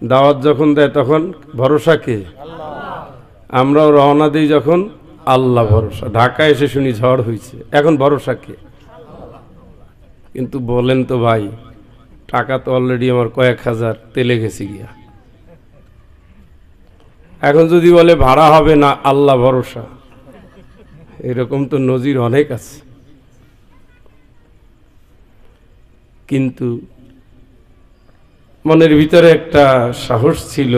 দাওয়াত যখন দেয় তখন ভরসা কে? আমরাও রওনা দিই যখন আল্লাহ ভরসা। ঢাকায় এসে শুনি ঝড় হয়েছে, এখন ভরসা কে? কিন্তু বলেন তো ভাই, টাকা তো অলরেডি আমার কয়েক হাজার তেলে গেছে গিয়া। এখন যদি বলে ভাড়া হবে না, আল্লাহ ভরসা, এরকম তো নজির অনেক আছে। কিন্তু মনের ভিতরে একটা সাহস ছিল,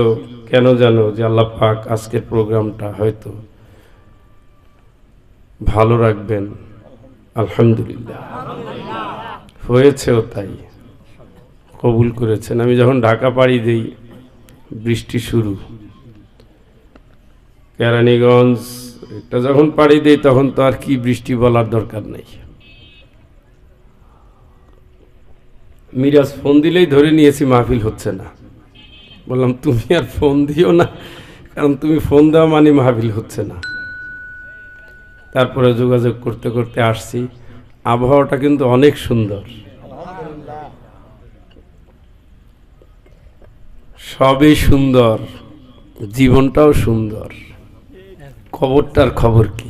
কেন জানো, যে আল্লাহ পাক আজকের প্রোগ্রামটা হয়তো ভালো রাখবেন। আলহামদুলিল্লাহ, হয়েছেও তাই, কবুল করেছেন। আমি যখন ঢাকা পাড়ি দিই, বৃষ্টি শুরু, কেরানীগঞ্জ এটা যখন পাড়ি দিই তখন তো আর কি বৃষ্টি বলার দরকার নেই। মিরাজ ফোন দিলেই ধরে নিয়েছি মাহফিল হচ্ছে না। বললাম তুমি আর ফোন দিও না, কারণ তুমি ফোন দেওয়া মানে মাহফিল হচ্ছে না। তারপরে যোগাযোগ করতে করতে আসছি। আবহাওয়াটা কিন্তু অনেক সুন্দর, সবই সুন্দর, জীবনটাও সুন্দর। খবরটার খবর কি?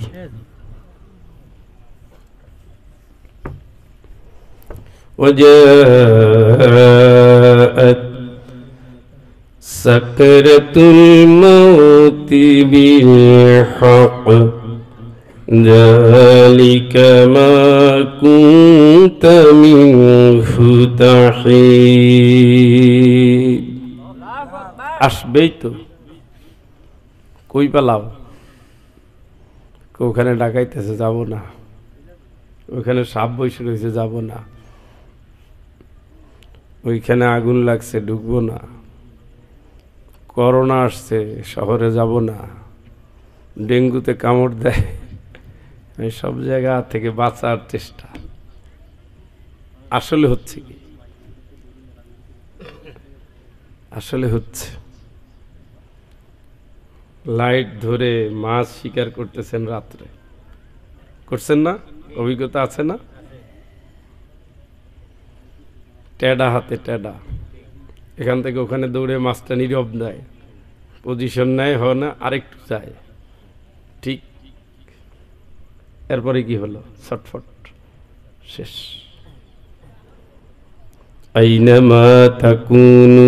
وجاءت سكرة الموت بالحق ذلك ما كنت منه تحيد। আসবেই তো, কই পালাও? ওখানে ডাকাইতেছে, যাব না। ওখানে সাপ বসে রয়েছে, যাব না। ওইখানে আগুন লাগছে, ঢুকবো না। করোনা আসছে, শহরে যাব না। ডেঙ্গুতে কামড় দেয়, এই সব জায়গা থেকে বাঁচার চেষ্টা। আসলে হচ্ছে কি? আসলে হচ্ছে লাইট ধরে মাছ শিকার করতেছেন রাত্রে, করছেন না? অভিজ্ঞতা আছে না? টেডা হাতে টেডা, এখান থেকে ওখানে দৌড়ে মাছটা নীরব দেয়, পজিশন নেয়, হয় না, আরেকটু যায়, ঠিক। এরপরে কি হলো? ছটফট, শেষ। আইনামা তাকুনু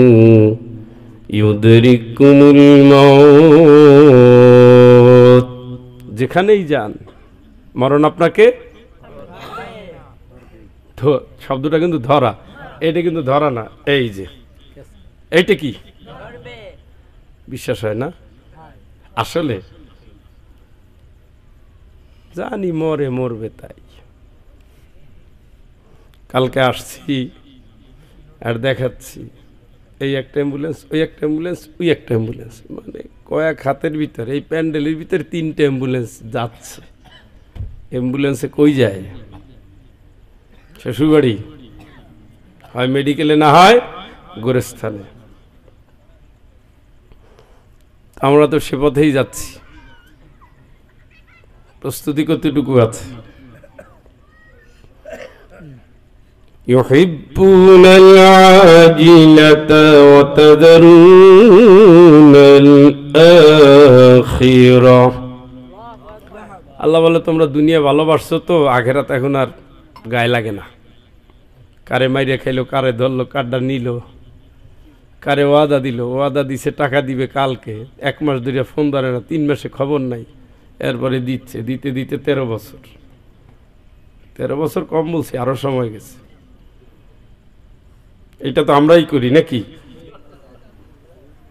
ইউদরিকুমুল মাউত, যেখানেই যান মরণ আপনাকে। শব্দটা কিন্তু ধরা, এটা কিন্তু ধরা না। এই যে এইটা কি বিশ্বাস হয় না? আসলে জানি মরে, মরবে তাই। কালকে আসছি আর দেখাচ্ছি, এই একটা অ্যাম্বুলেন্স, ওই একটা অ্যাম্বুলেন্স, ওই একটা অ্যাম্বুলেন্স, মানে কয়েক হাতের ভিতরে, এই প্যান্ডেলের ভিতরে 3টে অ্যাম্বুলেন্স যাচ্ছে। অ্যাম্বুলেন্সে কই যায়? শ্বশুরবাড়ি, হয় মেডিকেলে, না হয় গোরস্থানে। আমরা তো সে পথেই যাচ্ছি। প্রস্তুতি কতটুকু আছে? يحبون العاجلة وتذرون الآخرة। আল্লাহ বলে তোমরা দুনিয়া ভালোবাসছো তো, আখেরাত এখন আর গায়ে লাগে না। কারে মাইরে খাইলো, কারে ধরলো, কারটা নিল, কারে ওয়াদা দিল, ওয়াদা দিছে টাকা দিবে কালকে, 1 মাস ধরে ফোন ধরে না, 3 মাসে খবর নাই, এরপরে দিচ্ছে, দিতে দিতে 13 বছর। 13 বছর কম বলছি, আরো সময় গেছে। এটা তো আমরাই করি নাকি?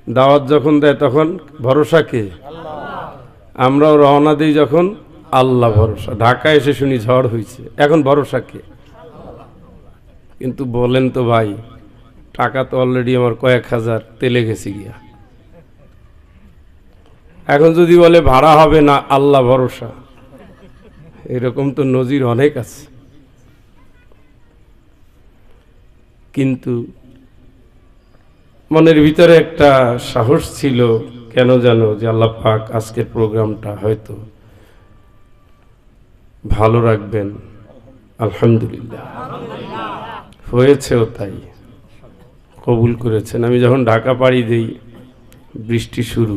দাওয়াত যখন দেয় তখন ভরসা কে? আমরাও রওনা দিই যখন আল্লাহ ভরসা। ঢাকায় এসে শুনি ঝড় হয়েছে, এখন ভরসা কে? কিন্তু বলেন তো ভাই, টাকা তো অলরেডি আমার কয়েক হাজার তেলে গেছে গিয়া। এখন যদি বলে ভাড়া হবে না, আল্লাহ ভরসা, এরকম তো নজির অনেক আছে। কিন্তু মনের ভিতরে একটা সাহস ছিল, কেন জানো, যে আল্লাহ পাক আজকের প্রোগ্রামটা হয়তো ভালো রাখবেন। আলহামদুলিল্লাহ, হয়েছেও তাই, কবুল করেছেন। আমি যখন ঢাকা পাড়ি দেই বৃষ্টি শুরু,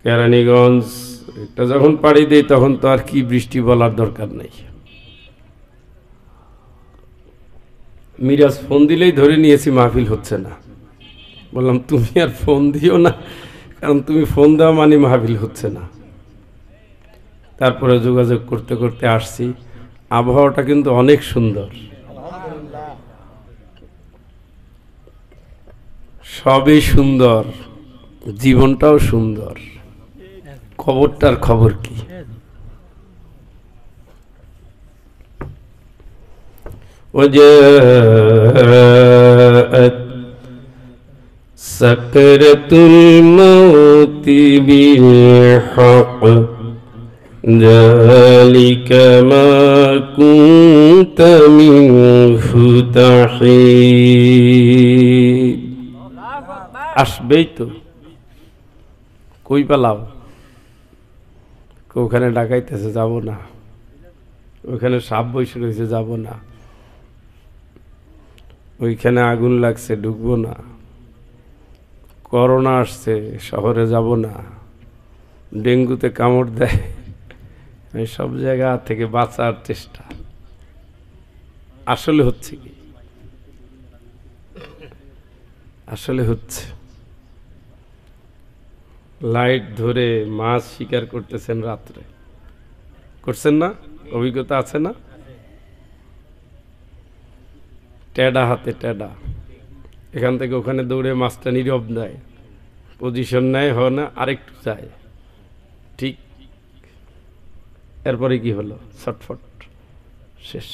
কেরানীগঞ্জ এটা যখন পাড়ি দেই তখন তো আর কি বৃষ্টি বলার দরকার নেই। মিরাজ ফোন দিলেই ধরে নিয়েছি মাহফিল হচ্ছে না, বললাম তুমি আর ফোন দিও না, কারণ তুমি ফোন দেওয়া মানে মাহফিল হচ্ছে না। তারপরে যোগাযোগ করতে করতে আসছি। আবহাওয়াটা কিন্তু অনেক সুন্দর, সবই সুন্দর, জীবনটাও সুন্দর। খবরটার খবর কি? وجاءت سكرة الموت بالحق ذلك ما كنت منه تحيد। আসবেই তো, কই পালাও? ওখানে ডাকাইতেছে, যাব না। ওইখানে সাপ বসে রয়েছে, যাব না। ওইখানে আগুন লাগছে, ঢুকবো না। করোনা আসছে, শহরে যাব না। ডেঙ্গুতে কামড় দেয়, এই সব জায়গা থেকে বাঁচার চেষ্টা। আসলে হচ্ছে কি? আসলে হচ্ছে লাইট ধরে মাছ শিকার করতেছেন রাত্রে, করছেন না? অভিজ্ঞতা আছে না? টেডা হাতে টেডা, এখান থেকে ওখানে দৌড়ে মাছটা নীরব দেয়, পজিশন নেয়, হয় না, আরেকটু যায়, ঠিক। এরপরে কি হলো? ছটফট, শেষ।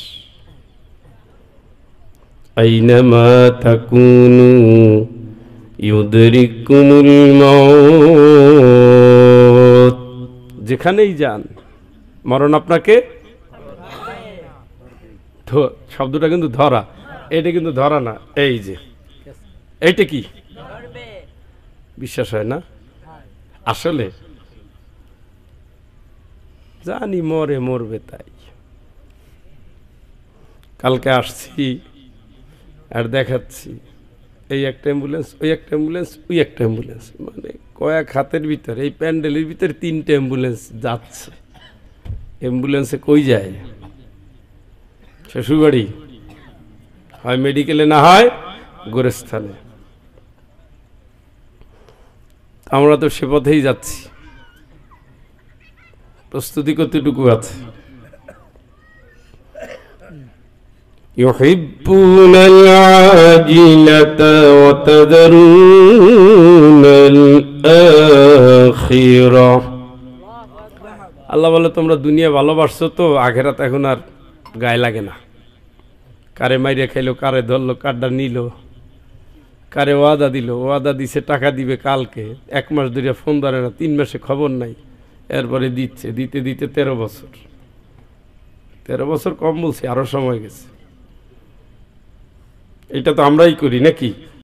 আইনামা তাকুনু ইউদরিকুমুল মাউত, যেখানেই যান মরণ আপনাকে। শব্দটা কিন্তু ধরা, এটা কিন্তু ধরা না। এই যে এইটা কি বিশ্বাস হয় না? আসলে জানি মরে, মরবে, তাই কালকে আসছি আর দেখাচ্ছি এই একটা অ্যাম্বুলেন্স, ওই একটা অ্যাম্বুলেন্স, ওই একটা অ্যাম্বুলেন্স, মানে কয়েক হাতের ভিতরে, এই প্যান্ডেলের ভিতরে 3টে অ্যাম্বুলেন্স যাচ্ছে। অ্যাম্বুলেন্সে কই যায়? শ্বশুরবাড়ি, হয় মেডিকেলে, না হয় গোরস্থানে। আমরা তো সে পথেই যাচ্ছি। প্রস্তুতি কতটুকু আছে? يحبون العاجلة وتذرون الآخرة। আল্লাহ বলে তোমরা দুনিয়া ভালোবাসছো তো, আখেরাত এখন আর গায়ে লাগে না। কারে মাইরে খাইলো, কারে ধরলো, কারটা নিল, কারে ওয়াদা দিল, ওয়াদা দিছে টাকা দিবে কালকে, 1 মাস ধরে ফোন ধরে না, 3 মাসে খবর নাই, এরপরে দিচ্ছে, দিতে দিতে 13 বছর। 13 বছর কম বলছি, আরো সময় গেছে। এটা তো আমরাই করি নাকি?